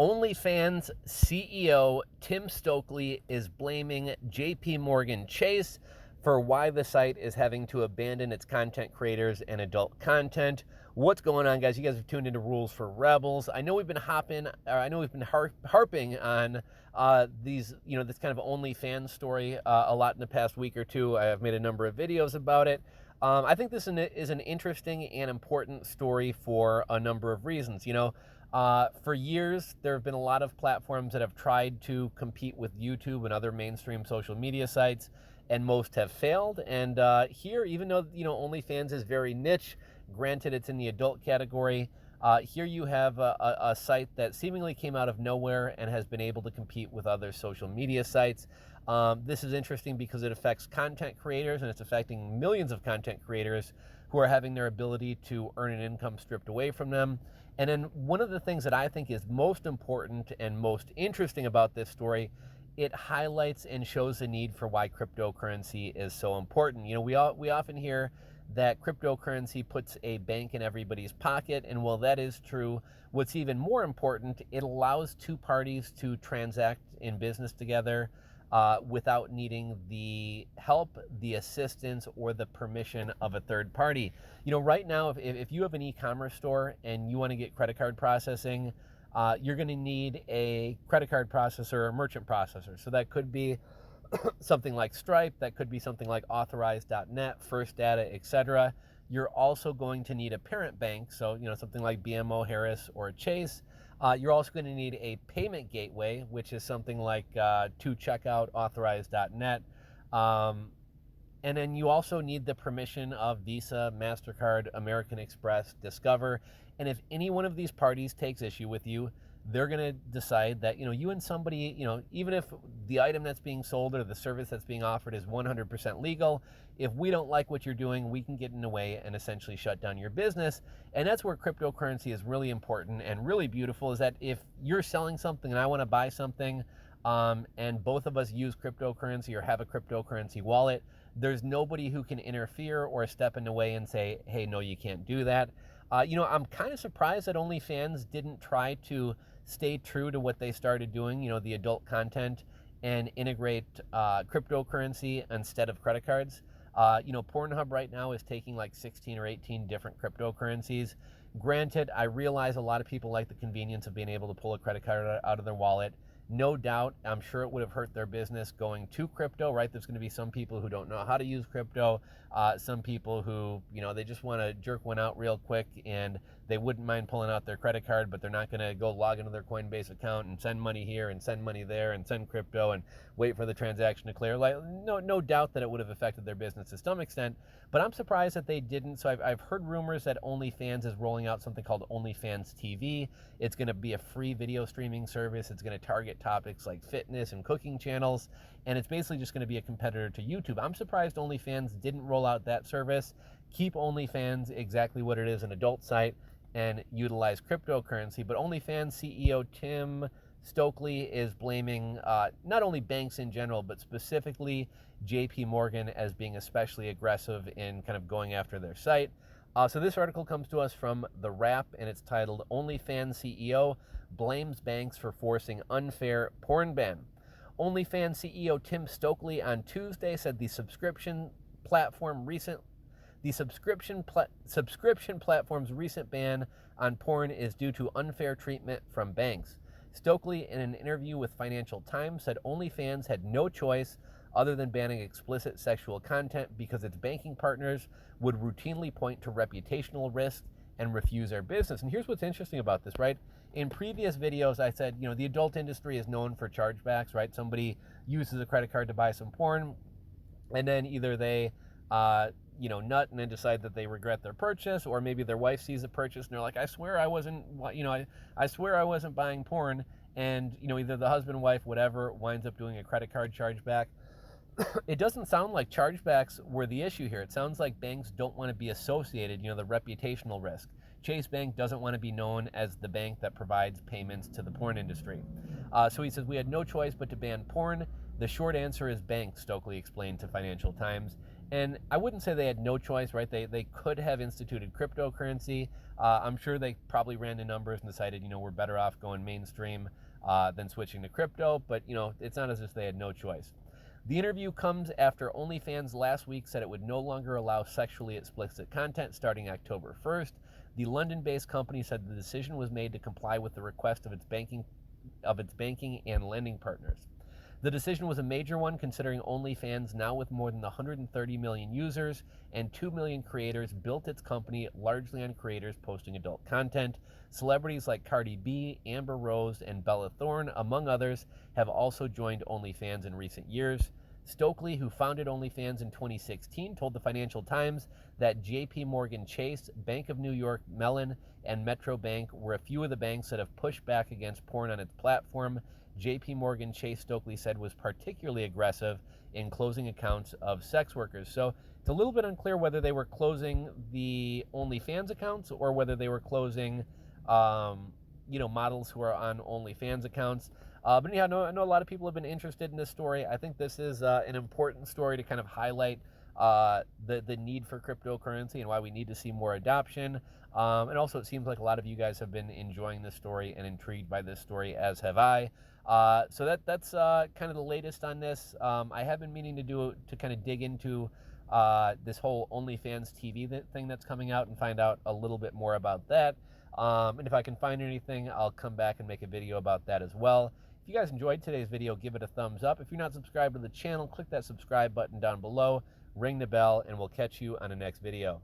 OnlyFans CEO Tim Stokely is blaming JP Morgan Chase for why the site is having to abandon its content creators and adult content. What's going on, guys? You guys have tuned into Rules for Rebels. I know we've been harping on these, this kind of OnlyFans story a lot in the past week or two. I've made a number of videos about it. I think this is an interesting and important story for a number of reasons. For years, there have been a lot of platforms that have tried to compete with YouTube and other mainstream social media sites, and most have failed. And here, even though, OnlyFans is very niche, granted it's in the adult category, here you have a site that seemingly came out of nowhere and has been able to compete with other social media sites. This is interesting because it affects content creators, and it's affecting millions of content creators who are having their ability to earn an income stripped away from them. And then one of the things that I think is most important and most interesting about this story, it highlights and shows the need for why cryptocurrency is so important. We often hear that cryptocurrency puts a bank in everybody's pocket, and while that is true, what's even more important, it allows two parties to transact in business together without needing the help, the assistance, or the permission of a third party. Right now, if you have an e-commerce store and you want to get credit card processing, you're going to need a credit card processor or merchant processor. So that could be something like Stripe, that could be something like Authorize.net, First Data, etc. You're also going to need a parent bank, so something like BMO Harris or Chase. You're also going to need a payment gateway, which is something like To Checkout, Authorize.net. And then you also need the permission of Visa, MasterCard, American Express, Discover. And if any one of these parties takes issue with you, they're going to decide that, you and somebody, even if the item that's being sold or the service that's being offered is 100% legal, if we don't like what you're doing, we can get in the way and essentially shut down your business. And that's where cryptocurrency is really important and really beautiful, is that if you're selling something and I want to buy something, and both of us use cryptocurrency or have a cryptocurrency wallet, there's nobody who can interfere or step in the way and say, hey, no, you can't do that. I'm kind of surprised that OnlyFans didn't try to stay true to what they started doing, the adult content, and integrate cryptocurrency instead of credit cards. Pornhub right now is taking like 16 or 18 different cryptocurrencies. Granted, I realize a lot of people like the convenience of being able to pull a credit card out of their wallet. No doubt, I'm sure it would have hurt their business going to crypto, right? There's going to be some people who don't know how to use crypto, some people who, they just want to jerk one out real quick and they wouldn't mind pulling out their credit card, but they're not going to go log into their Coinbase account and send money here and send money there and send crypto and wait for the transaction to clear. No doubt that it would have affected their business to some extent, but I'm surprised that they didn't. So I've heard rumors that OnlyFans is rolling out something called OnlyFans TV. It's going to be a free video streaming service. It's going to target topics like fitness and cooking channels, and it's basically just going to be a competitor to YouTube. I'm surprised OnlyFans didn't roll out that service. Keep OnlyFans exactly what it is, an adult site, and utilize cryptocurrency. But OnlyFans CEO Tim Stokely is blaming not only banks in general, but specifically JP Morgan as being especially aggressive in kind of going after their site. So this article comes to us from The Wrap, and it's titled OnlyFans CEO Blames Banks for Forcing Unfair Porn Ban. OnlyFans CEO Tim Stokely on Tuesday said the subscription platform's recent ban on porn is due to unfair treatment from banks. Stokely, in an interview with Financial Times, said OnlyFans had no choice other than banning explicit sexual content because its banking partners would routinely point to reputational risk and refuse their business. And here's what's interesting about this, right? In previous videos, I said, the adult industry is known for chargebacks, right? Somebody uses a credit card to buy some porn, and then either they, nut and then decide that they regret their purchase, or maybe their wife sees the purchase and they're like, I swear I wasn't buying porn. And, either the husband, wife, whatever, winds up doing a credit card chargeback. It doesn't sound like chargebacks were the issue here. It sounds like banks don't want to be associated, the reputational risk. Chase Bank doesn't want to be known as the bank that provides payments to the porn industry. So he says, we had no choice but to ban porn. The short answer is banks, Stokely explained to Financial Times. And I wouldn't say they had no choice, right? They could have instituted cryptocurrency. I'm sure they probably ran the numbers and decided, we're better off going mainstream than switching to crypto. But, it's not as if they had no choice. The interview comes after OnlyFans last week said it would no longer allow sexually explicit content starting October 1st. The London-based company said the decision was made to comply with the request of its banking and lending partners. The decision was a major one considering OnlyFans, now with more than 130 million users and 2 million creators, built its company largely on creators posting adult content. Celebrities like Cardi B, Amber Rose, and Bella Thorne, among others, have also joined OnlyFans in recent years. Stokely, who founded OnlyFans in 2016, told the Financial Times that JP Morgan Chase, Bank of New York Mellon, and Metro Bank were a few of the banks that have pushed back against porn on its platform. JP Morgan Chase, Stokely said, was particularly aggressive in closing accounts of sex workers. So it's a little bit unclear whether they were closing the OnlyFans accounts or whether they were closing models who are on OnlyFans accounts. But anyhow, I know a lot of people have been interested in this story. I think this is an important story to kind of highlight the need for cryptocurrency and why we need to see more adoption. And also, it seems like a lot of you guys have been enjoying this story and intrigued by this story, as have I. So that's kind of the latest on this. I have been meaning to kind of dig into this whole OnlyFans TV thing that's coming out and find out a little bit more about that. And if I can find anything, I'll come back and make a video about that as well. If you guys enjoyed today's video, give it a thumbs up. If you're not subscribed to the channel, click that subscribe button down below, ring the bell, and we'll catch you on the next video.